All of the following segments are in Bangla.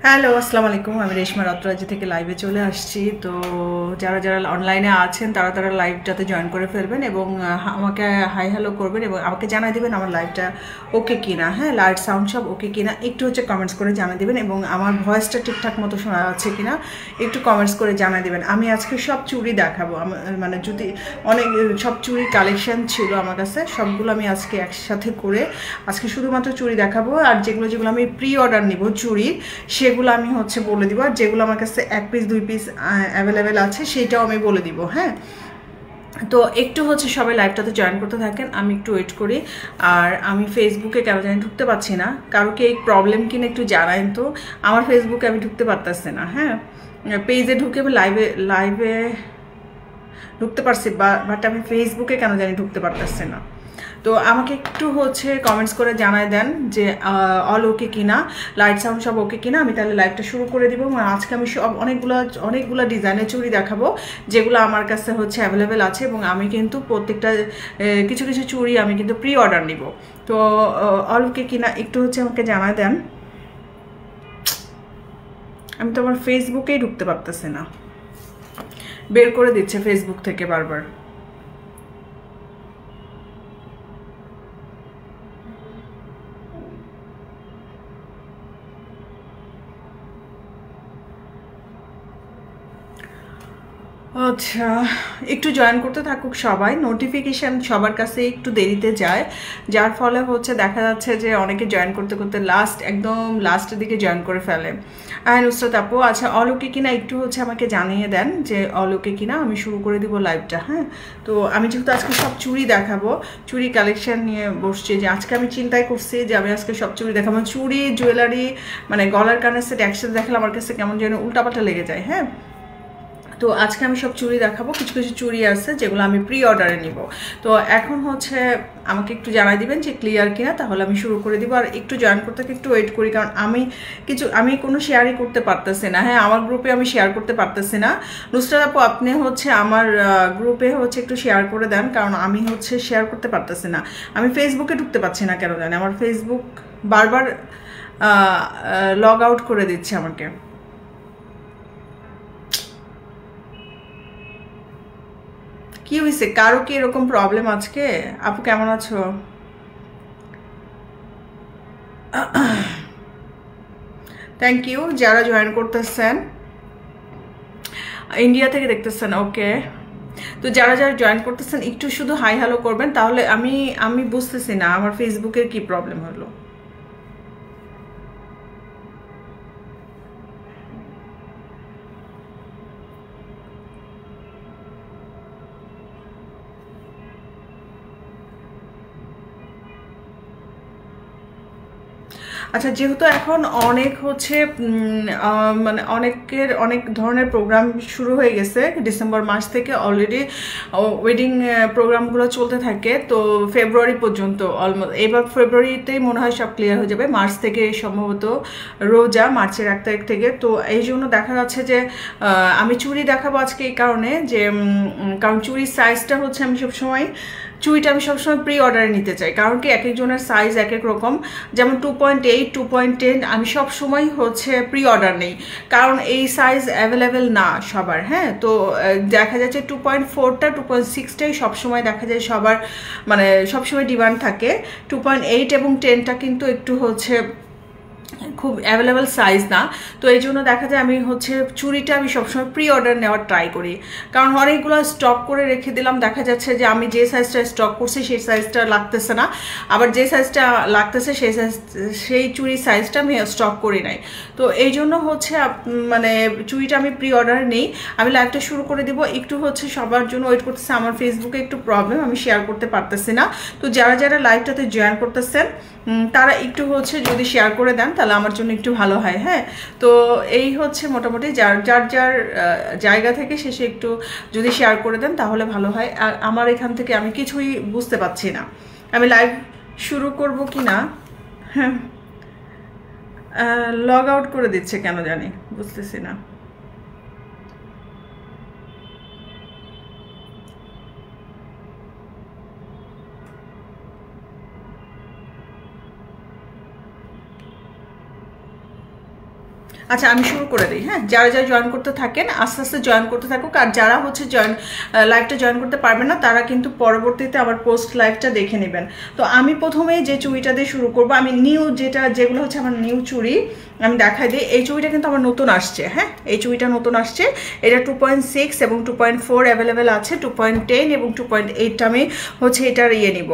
হ্যালো, আসসালামু আলাইকুম। আমি রেশমা রাত্রাজি থেকে লাইভে চলে আসছি। তো যারা যারা অনলাইনে আছেন তারা তারা লাইভটাতে জয়েন করে ফেলবেন এবং আমাকে হাই হ্যালো করবেন এবং আমাকে জানাই দেবেন আমার লাইভটা ওকে কিনা। হ্যাঁ, লাইট সাউন্ড সব ওকে কিনা একটু কমেন্টস করে জানাই দেবেন এবং আমার ভয়েসটা ঠিকঠাক মতো শোনা যাচ্ছে কিনা একটু কমেন্টস করে জানাই দেবেন। আমি আজকে সব চুড়ি দেখাবো, মানে যদি অনেক সব চুড়ি কালেকশন ছিল আমার কাছে, সবগুলো আমি আজকে একসাথে করে আজকে শুধুমাত্র চুড়ি দেখাবো। আর যেগুলো যেগুলো আমি প্রি অর্ডার নিব চুড়ির সেগুলো আমি বলে দিব, আর যেগুলো আমার কাছে 1 পিস 2 পিস অ্যাভেলেবেল আছে সেটাও আমি বলে দিব। হ্যাঁ, তো একটু সবাই লাইভটাতে জয়েন করতে থাকেন, আমি একটু ওয়েট করি। আর আমি ফেসবুকে কেন জানি ঢুকতে পারছি না, কারো কি এই প্রবলেম কিনা একটু জানাইন তো। আমার ফেসবুকে আমি ঢুকতে পারতেছি না। হ্যাঁ, পেজে ঢুকে আমি লাইভে ঢুকতে পারছি, বাট আমি ফেসবুকে কেন জানি ঢুকতে পারতেছি না। তো আমাকে একটু কমেন্টস করে জানায় দেন যে অল ওকে কিনা, লাইট সাউন্ড সব ওকে কিনা। আমি তাহলে লাইভটা শুরু করে দিব। আজকে আমি সব অনেকগুলো ডিজাইনের চুড়ি দেখাবো যেগুলো আমার কাছে অ্যাভেলেবেল আছে এবং আমি কিন্তু প্রত্যেকটা কিছু কিছু চুড়ি আমি কিন্তু প্রি অর্ডার নিব। তো অল ওকে কিনা একটু আমাকে জানায় দেন। আমি তো আমার ফেসবুকেই ঢুকতে পারতেছি না, বের করে দিচ্ছে ফেসবুক থেকে বারবার। আচ্ছা, একটু জয়েন করতে থাকুক সবাই। নোটিফিকেশান সবার কাছে একটু দেরিতে যায়, যার ফলে দেখা যাচ্ছে যে অনেকে জয়েন করতে করতে একদম লাস্টের দিকে জয়েন করে ফেলে। হ্যাঁ নুসরাত আপু, আচ্ছা অলোকে কিনা একটু আমাকে জানিয়ে দেন যে অলোকে কিনা, আমি শুরু করে দিব লাইভটা। হ্যাঁ, তো আমি যেহেতু আজকে সব চুড়ি দেখাবো, চুড়ি কালেকশন নিয়ে বসছি, যে আজকে আমি চিন্তাই করছি যে আমি আজকে সব চুড়ি দেখাবো। চুড়ি, জুয়েলারি, মানে গলার কানের সেট একসাথে দেখালে আমার কাছে কেমন যেন উল্টাপাল্টা লেগে যায়। হ্যাঁ, তো আজকে আমি সব চুড়ি দেখাবো। কিছু কিছু চুড়ি আছে যেগুলো আমি প্রি অর্ডারে নিব। তো এখন আমাকে একটু জানাই দিবেন যে ক্লিয়ার কিনা, তাহলে আমি শুরু করে দিব। আর একটু জয়েন করতে একটু ওয়েট করি, কারণ আমি কোনো শেয়ারই করতে পারতেছি না। হ্যাঁ, আমার গ্রুপে আমি শেয়ার করতে পারতেছি না। নুসরাত আপু, আপনি আমার গ্রুপে একটু শেয়ার করে দেন, কারণ আমি শেয়ার করতে পারতেছি না। আমি ফেসবুকে ঢুকতে পারছি না কেন জানি, আমার ফেসবুক বারবার লগ আউট করে দিচ্ছে আমাকে। কি হয়েছে, কারো কি এরকম প্রবলেম আজকে? আপু কেমন আছো? থ্যাংক ইউ যারা জয়েন করতেছেন, ইন্ডিয়া থেকে দেখতেছেন। ওকে, তো যারা যারা জয়েন করতেছেন একটু শুধু হাই হ্যালো করবেন, তাহলে আমি বুঝতেছি না আমার ফেসবুকের কি প্রবলেম হলো। আচ্ছা, যেহেতু এখন অনেক মানে অনেক ধরনের প্রোগ্রাম শুরু হয়ে গেছে ডিসেম্বর মাস থেকে, অলরেডি ওয়েডিং প্রোগ্রামগুলো চলতে থাকে। তো ফেব্রুয়ারি পর্যন্ত অলমোস্ট, এবার ফেব্রুয়ারিতেই মনে হয় সব ক্লিয়ার হয়ে যাবে। মার্চ থেকে সম্ভবত রোজা, মার্চের 1 তারিখ থেকে। তো এই জন্য দেখা যাচ্ছে যে আমি চুড়ি দেখাবো আজকে এই কারণে যে কারণ চুড়ির সাইজটা আমি সবসময় চুড়িটা আমি সবসময় প্রি অর্ডারে নিতে চাই, কারণ কি এক একজনের সাইজ এক এক রকম। যেমন 2.8, 2.10 আমি সবসময় প্রি অর্ডার নেই, কারণ এই সাইজ অ্যাভেলেবেল না সবার। হ্যাঁ, তো দেখা যাচ্ছে 2.4টা 2.6টাই সবসময় দেখা যায় সবার, মানে সবসময় ডিমান্ড থাকে। 2.8 এবং 10টা কিন্তু একটু খুব অ্যাভেলেবেল সাইজ না। তো এই জন্য দেখা যায় আমি চুড়িটা আমি সবসময় প্রি অর্ডার নেওয়ার ট্রাই করি, কারণ অনেকগুলো স্টক করে রেখে দিলাম, দেখা যাচ্ছে যে আমি যে সাইজটা স্টক করছি সেই সাইজটা লাগতেছে না, আবার যে সাইজটা লাগতেছে সেই চুড়ির সাইজটা আমি স্টক করি নাই। তো এই জন্য মানে চুড়িটা আমি প্রি অর্ডার নেই। আমি লাইভটা শুরু করে দিব, একটু সবার জন্য ওয়েট করতেছে। আমার ফেসবুকে একটু প্রবলেম, আমি শেয়ার করতে পারতেছি না। তো যারা যারা লাইভটাতে জয়েন করতেছেন তারা একটু যদি শেয়ার করে দেন তাহলে আমার জন্য একটু ভালো হয়। হ্যাঁ, তো এই মোটামুটি যার যার যার জায়গা থেকে শেষে একটু যদি শেয়ার করে দেন তাহলে ভালো হয়। আর আমার এখান থেকে আমি কিছুই বুঝতে পারছি না আমি লাইভ শুরু করব কি না। হ্যাঁ, লগ আউট করে দিচ্ছে কেন জানি, বুঝতেছি না। আচ্ছা আমি শুরু করে দিই। হ্যাঁ, যারা যারা জয়েন করতে থাকেন আস্তে আস্তে জয়েন করতে থাকুক, আর যারা হচ্ছে লাইভটা জয়েন করতে পারবেন না তারা কিন্তু পরবর্তীতে আবার পোস্ট লাইভটা দেখে নেবেন। তো আমি প্রথমে যে চুড়িটা দিয়ে শুরু করব, আমি নিউ যেগুলো হচ্ছে আমার নিউ চুড়ি আমি দেখাই দিই। এই চুড়িটা কিন্তু আমার নতুন আসছে। হ্যাঁ, এই চুড়িটা নতুন আসছে, এটা 2.6 এবং 2.4 অ্যাভেলেবেল আছে, 2.10 এবং 2.8 আমি হচ্ছে এটার নিব,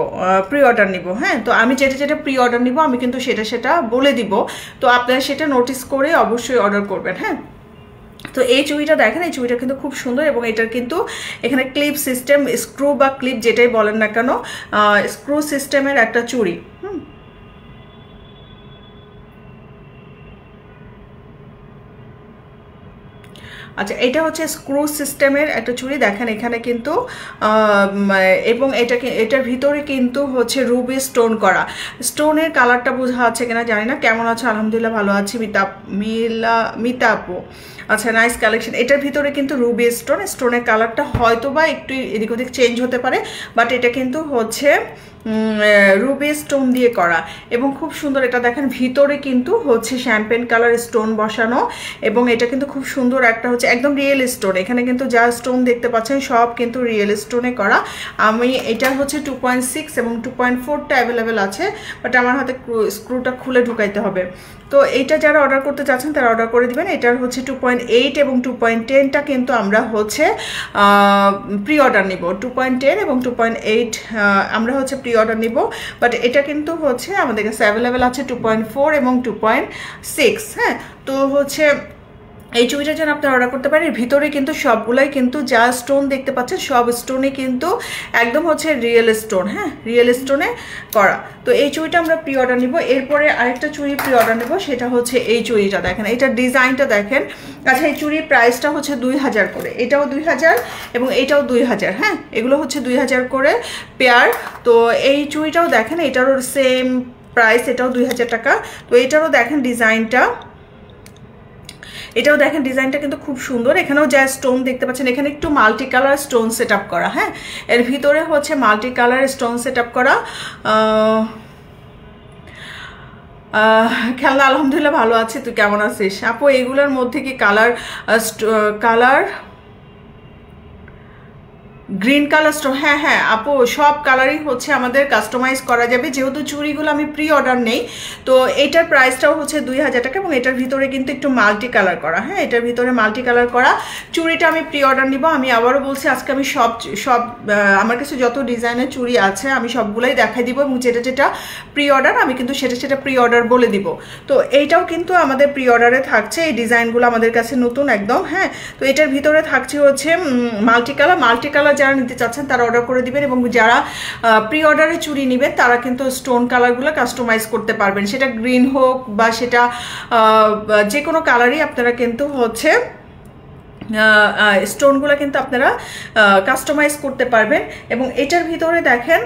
প্রি অর্ডার নিব। হ্যাঁ, তো আমি যেটা প্রি অর্ডার নিব আমি কিন্তু সেটা বলে দিব, তো আপনারা সেটা নোটিস করে অবশ্যই অর্ডার করবেন। হ্যাঁ, তো এই চুড়িটা দেখেন, এই চুড়িটা কিন্তু খুব সুন্দর এবং এটার কিন্তু এখানে ক্লিপ সিস্টেম, স্ক্রু বা ক্লিপ যেটাই বলেন না কেন, স্ক্রু সিস্টেমের একটা চুড়ি। আচ্ছা, এটা হচ্ছে স্ক্রু সিস্টেমের একটা চুড়ি দেখেন এখানে কিন্তু, এবং এটার ভিতরে কিন্তু হচ্ছে রুবি স্টোন করা। স্টোনের কালারটা বোঝা আছে কিনা জানি না। কেমন আছে? আলহামদুলিল্লাহ ভালো আছি মিতা আপু। আচ্ছা, নাইস কালেকশন। এটার ভিতরে কিন্তু রুবি স্টোনের কালারটা হয়তো বা একটু এদিক ওদিক চেঞ্জ হতে পারে, বাট এটা কিন্তু হচ্ছে রুবি স্টোন দিয়ে করা এবং খুব সুন্দর। এটা দেখেন ভিতরে কিন্তু হচ্ছে শ্যাম্পেন কালার স্টোন বসানো এবং এটা কিন্তু খুব সুন্দর একটা হচ্ছে একদম রিয়েল স্টোন। এখানে কিন্তু যা স্টোন দেখতে পাচ্ছেন সব কিন্তু রিয়েল স্টোনে করা। আমি এটা হচ্ছে 2.6 এবং 2.4টা অ্যাভেলেবেল আছে, বাট আমার হাতে স্ক্রুটা খুলে ঢুকাইতে হবে। তো এইটা যারা অর্ডার করতে চাচ্ছেন তারা অর্ডার করে দিবেন। এটার হচ্ছে 2.8 এবং 2.10টা কিন্তু আমরা হচ্ছে প্রি অর্ডার নিব। 2.10 এবং 2.8 আমরা হচ্ছে প্রি অর্ডার নিব, বাট এটা কিন্তু হচ্ছে আমাদের কাছে অ্যাভেলেবেল আছে 2.4 এবং 2.6। হ্যাঁ, তো হচ্ছে এই চুড়িটা যেন আপনি অর্ডার করতে পারেন। ভিতরে কিন্তু সবগুলাই কিন্তু যা স্টোন দেখতে পাচ্ছেন সব স্টোনে কিন্তু একদম হচ্ছে রিয়েল স্টোন। হ্যাঁ, রিয়েল স্টোনে করা। তো এই চুড়িটা আমরা প্রি অর্ডার নিব। এরপরে আরেকটা চুড়ি প্রি অর্ডার নেব, সেটা হচ্ছে এই চুড়িটা দেখেন, এটার ডিজাইনটা দেখেন। আচ্ছা, এই চুড়ির প্রাইসটা হচ্ছে 2000 করে, এটাও 2000 এবং এটাও 2000। হ্যাঁ, এগুলো হচ্ছে 2000 করে পেয়ার। তো এই চুড়িটাও দেখেন, এটারও সেম প্রাইস, এটাও 2000 টাকা। তো এটারও দেখেন ডিজাইনটা, এটাও দেখেন ডিজাইনটা কিন্তু খুব সুন্দর। এখানেও যা স্টোন দেখতে পাচ্ছেন এখানে একটু multi colour stone set up করা। হ্যাঁ, এর ভিতরে হচ্ছে multi colour stone set up করা। খেলনা আলহামদুলিল্লাহ ভালো আছে, তুই কেমন আছিস আপু? এগুলোর মধ্যে কি কালার গ্রিন কালার স্টোন? হ্যাঁ হ্যাঁ আপু, সব কালারই হচ্ছে আমাদের কাস্টমাইজ করা যাবে। যেহেতু চুড়িগুলো আমি প্রি অর্ডার নেই, তো এটার প্রাইসটাও হচ্ছে 2000 টাকা এবং এটার ভিতরে কিন্তু একটু মাল্টি কালার করা। হ্যাঁ, এটার ভিতরে মাল্টি কালার করা চুড়িটা আমি প্রি অর্ডার নিব। আমি আবারও বলছি, আজকে আমি সব আমার কাছে যত ডিজাইনের চুড়ি আছে আমি সবগুলোই দেখাই দিব এবং যেটা প্রি অর্ডার আমি কিন্তু সেটা প্রি অর্ডার বলে দিব। তো এইটাও কিন্তু আমাদের প্রি অর্ডারে থাকছে, এই ডিজাইনগুলো আমাদের কাছে নতুন একদম। হ্যাঁ, তো এটার ভিতরে থাকছে হচ্ছে মাল্টি কালার যারা নিতে চাচ্ছেন তারা অর্ডার করে দিবেন এবং যারা প্রি অর্ডারে চুড়ি নেবেন তারা কিন্তু স্টোন কালারগুলো কাস্টমাইজ করতে পারবেন। সেটা গ্রিন হোক বা সেটা যে কোনো কালারই আপনারা কিন্তু হচ্ছে স্টোনগুলো কিন্তু আপনারা কাস্টমাইজ করতে পারবেন। এবং এটার ভিতরে দেখেন,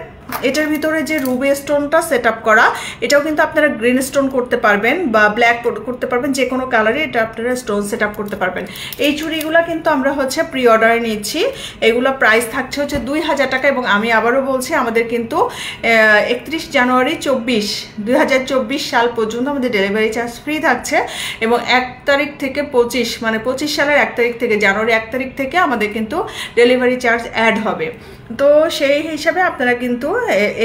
এটার ভিতরে যে রুবি স্টোনটা সেট আপ করা, এটাও কিন্তু আপনারা গ্রিন স্টোন করতে পারবেন বা ব্ল্যাক করতে পারবেন, যে কোনো কালারে এটা আপনারা স্টোন সেট আপ করতে পারবেন। এই চুড়িগুলো কিন্তু আমরা হচ্ছে প্রি অর্ডারে নিচ্ছি, এগুলো প্রাইস থাকছে হচ্ছে 2000 টাকা। এবং আমি আবারও বলছি, আমাদের কিন্তু 31 জানুয়ারি 2024 সাল পর্যন্ত আমাদের ডেলিভারি চার্জ ফ্রি থাকছে এবং 1 তারিখ থেকে 25 মানে 25 সালের 1 তারিখ থেকে, জানুয়ারি 1 তারিখ থেকে আমাদের কিন্তু ডেলিভারি চার্জ অ্যাড হবে। তো সেই হিসাবে আপনারা কিন্তু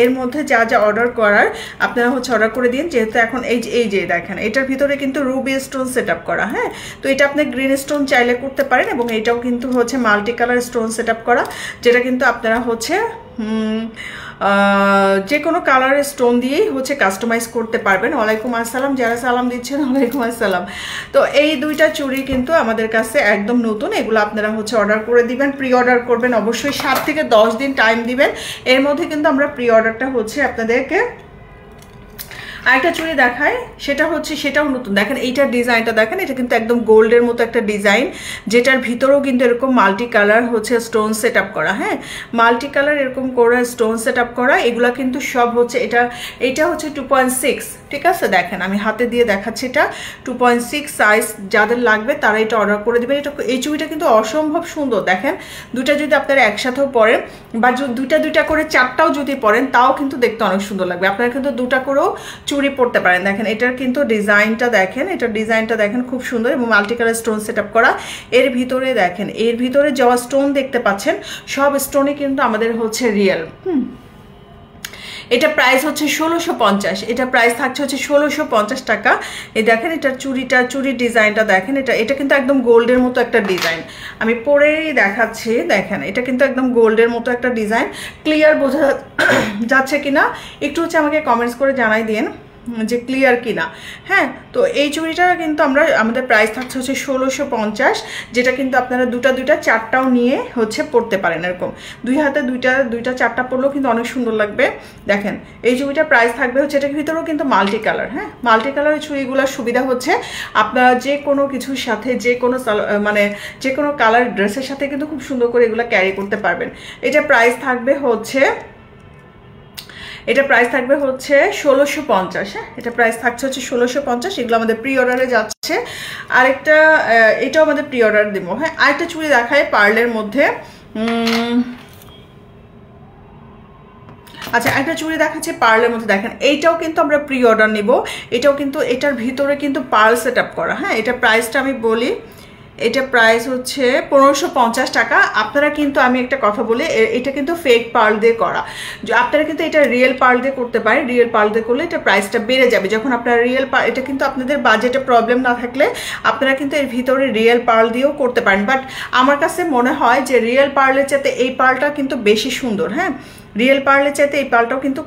এর মধ্যে যা যা অর্ডার করার আপনারা হচ্ছে অর্ডার করে দিন। যেহেতু এখন এই যে দেখেন এটার ভিতরে কিন্তু রুবি স্টোন সেট আপ করা। হ্যাঁ, তো এটা আপনি গ্রিন স্টোন চাইলে করতে পারেন এবং এটাও কিন্তু হচ্ছে multi colour stone set up করা, যেটা কিন্তু আপনারা হচ্ছে যে কোনো কালারের স্টোন দিয়েই হচ্ছে কাস্টমাইজ করতে পারবেন। ওয়ালাইকুম আসসালাম, যারা সালাম দিচ্ছেন ওয়ালাইকুম আসসালাম। তো এই দুইটা চুড়ি কিন্তু আমাদের কাছে একদম নতুন, এগুলো আপনারা হচ্ছে অর্ডার করে দিবেন, প্রি অর্ডার করবেন অবশ্যই 7 থেকে 10 দিন টাইম দিবেন। এর মধ্যে কিন্তু আমরা প্রি অর্ডারটা হচ্ছে আপনাদেরকে আরেকটা চুড়ি দেখাই, সেটাও নতুন। দেখেন এইটার ডিজাইনটা দেখেন, এটা কিন্তু একদম গোল্ডের মতো একটা ডিজাইন, যেটার ভিতরেও কিন্তু এরকম মাল্টি কালার হচ্ছে স্টোন সেট আপ করা। হ্যাঁ, মাল্টি কালার এরকম করে স্টোন সেট আপ করা, এগুলা কিন্তু সব হচ্ছে এটা হচ্ছে 2.6। ঠিক আছে, দেখেন আমি হাতে দিয়ে দেখাচ্ছি, এটা 2.6 সাইজ। যাদের লাগবে তারা এটা অর্ডার করে দেবেন। এই চুড়িটা কিন্তু অসম্ভব সুন্দর। দেখেন দুটা যদি আপনারা একসাথেও পরেন বা দুটা করে 4টাও যদি পরেন তাও কিন্তু দেখতে অনেক সুন্দর লাগবে। আপনারা কিন্তু দুটা করেও চুড়ি পরতে পারেন। দেখেন এটার কিন্তু ডিজাইনটা দেখেন খুব সুন্দর এবং multi colour stone set up করা। এর ভিতরে দেখেন, এর ভিতরে যাওয়া স্টোন দেখতে পাচ্ছেন, সব স্টোনই কিন্তু আমাদের হচ্ছে রিয়েল। এটা প্রাইস হচ্ছে 1650, এটা প্রাইস থাকছে হচ্ছে 1650 টাকা। এই দেখেন এটার চুড়ির ডিজাইনটা দেখেন, এটা কিন্তু একদম গোল্ডের মতো একটা ডিজাইন, আমি পরেই দেখাচ্ছি। দেখেন এটা কিন্তু একদম গোল্ডের মতো একটা ডিজাইন। ক্লিয়ার বোঝা যাচ্ছে কিনা একটু হচ্ছে আমাকে কমেন্টস করে জানাই দিন যে ক্লিয়ার কিনা। হ্যাঁ, তো এই চুড়িটা কিন্তু আমাদের প্রাইস থাকছে হচ্ছে 1650, যেটা কিন্তু আপনারা দুটা চারটাও নিয়ে হচ্ছে পরতে পারেন। এরকম দুই হাতে দুইটা চারটা পরলেও কিন্তু অনেক সুন্দর লাগবে। দেখেন এই চুড়িটার প্রাইস থাকবে হচ্ছে, এটার ভিতরেও কিন্তু মাল্টি কালার। হ্যাঁ, মাল্টি কালারের চুড়িগুলোর সুবিধা হচ্ছে আপনারা যে কোনো কিছুর সাথে যে কোনো কালার ড্রেসের সাথে কিন্তু খুব সুন্দর করে এগুলো ক্যারি করতে পারবেন। এটা প্রাইস থাকবে হচ্ছে 1650। হ্যাঁ, এটা প্রাইস থাকছে হচ্ছে 1650। এগুলো আমাদের প্রি অর্ডারে যাচ্ছে। আরেকটা এটাও আমাদের প্রি অর্ডার দেবো। হ্যাঁ, আরেকটা চুড়ি দেখায় পার্লের মধ্যে। আচ্ছা, একটা চুড়ি দেখাচ্ছে পার্লের মধ্যে। দেখেন এইটাও কিন্তু আমরা প্রি অর্ডার নিব। এটাও কিন্তু এটার ভিতরে কিন্তু পার্ল সেট আপ করা। হ্যাঁ, এটা প্রাইসটা আমি বলি, এটা প্রাইস হচ্ছে 1550 টাকা। আপনারা কিন্তু আমি একটা কথা বলি, এটা কিন্তু ফেক পার্ল দিয়ে করা। আপনারা কিন্তু এটা রিয়েল পার্ল দিয়ে করতে পারেন। রিয়েল পার্ল দিয়ে করলে এটা প্রাইসটা বেড়ে যাবে। যখন আপনারা এটা কিন্তু আপনাদের বাজেটে প্রবলেম না থাকলে আপনারা কিন্তু এর ভিতরে রিয়েল পার্ল দিয়েও করতে পারেন। বাট আমার কাছে মনে হয় যে রিয়েল পার্লের চাইতে এই পার্লটা কিন্তু বেশি সুন্দর। হ্যাঁ, রিয়েল পার্লের চাইতে এই পার্লটাও কিন্তু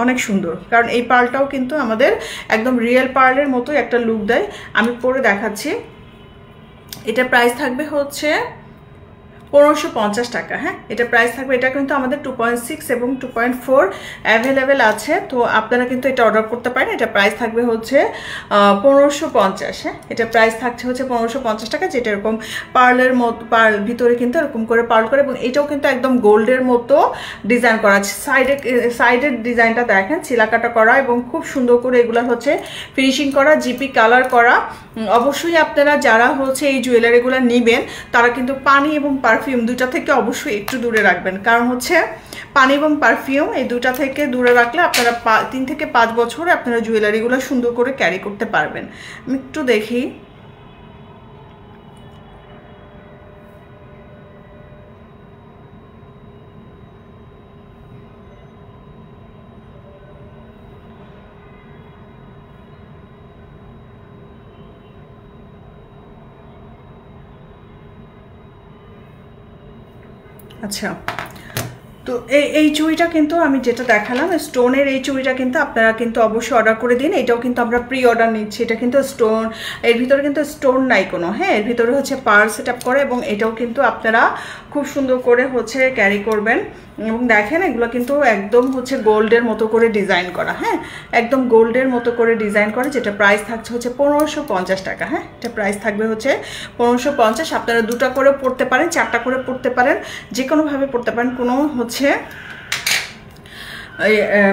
অনেক সুন্দর, কারণ এই পার্লটাও কিন্তু আমাদের একদম রিয়েল পার্লের মতো একটা লুক দেয়। আমি পরে দেখাচ্ছি। এটা প্রাইস থাকবে হচ্ছে 1550 টাকা। হ্যাঁ, এটা প্রাইস থাকবে। এটা কিন্তু আমাদের 2.6 এবং 2.4 অ্যাভেলেবেল আছে, তো আপনারা কিন্তু এটা অর্ডার করতে পারেন। এটা প্রাইস থাকবে হচ্ছে 1550। হ্যাঁ, এটা প্রাইস থাকছে হচ্ছে 1550 টাকা, যেটা এরকম পার্লের মতো, ভিতরে কিন্তু এরকম করে পার্ল করে, এবং এটাও কিন্তু একদম গোল্ডের মতো ডিজাইন করা আছে। সাইডের ডিজাইনটা দেখেন ছিলাকাটা করা এবং খুব সুন্দর করে এগুলো হচ্ছে ফিনিশিং করা, জিপি কালার করা। অবশ্যই আপনারা যারা হচ্ছে এই জুয়েলারিগুলো নেবেন তারা কিন্তু পানি এবং পারফিউম দুটা থেকে অবশ্যই একটু দূরে রাখবেন, কারণ হচ্ছে পানি এবং পারফিউম এই দুটা থেকে দূরে রাখলে আপনারা 3 থেকে 5 বছর আপনারা জুয়েলারিগুলো সুন্দর করে ক্যারি করতে পারবেন। আমি একটু দেখি। আচ্ছা, তো এই চুড়িটা কিন্তু আমি যেটা দেখালাম স্টোনের এই চুড়িটা কিন্তু আপনারা কিন্তু অবশ্যই অর্ডার করে দিন। এটাও কিন্তু আমরা প্রি অর্ডার নিচ্ছি। এটা কিন্তু স্টোন, এর ভিতরে কিন্তু স্টোন নাই কোনো। হ্যাঁ, এর ভিতরে হচ্ছে পার্ল সেট আপ করে এবং এটাও কিন্তু আপনারা খুব সুন্দর করে হচ্ছে ক্যারি করবেন। এবং দেখেন এগুলো কিন্তু একদম হচ্ছে গোল্ডের মতো করে ডিজাইন করা। হ্যাঁ, একদম গোল্ডের মতো করে ডিজাইন করা, যেটা প্রাইস থাকছে হচ্ছে 1550 টাকা। হ্যাঁ, এটা প্রাইস থাকবে হচ্ছে 1550। আপনারা 2টা করে পড়তে পারেন, 4টা করে পড়তে পারেন, যে কোনোভাবে পড়তে পারেন, কোনো হচ্ছে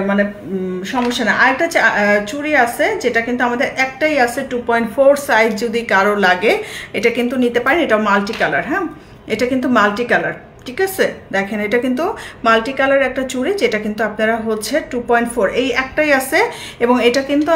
মানে সমস্যা না। আরেকটা চুড়ি আছে যেটা কিন্তু আমাদের একটাই আছে 2.4 সাইজ, যদি কারো লাগে এটা কিন্তু নিতে পারেন। এটা মাল্টি কালার। হ্যাঁ, এটা কিন্তু মাল্টি কালার, ঠিক আছে। দেখেন এটা কিন্তু মাল্টি কালার একটা চুড়ি, যেটা কিন্তু আপনারা হচ্ছে 2.4 এই একটাই আছে, এবং এটা কিন্তু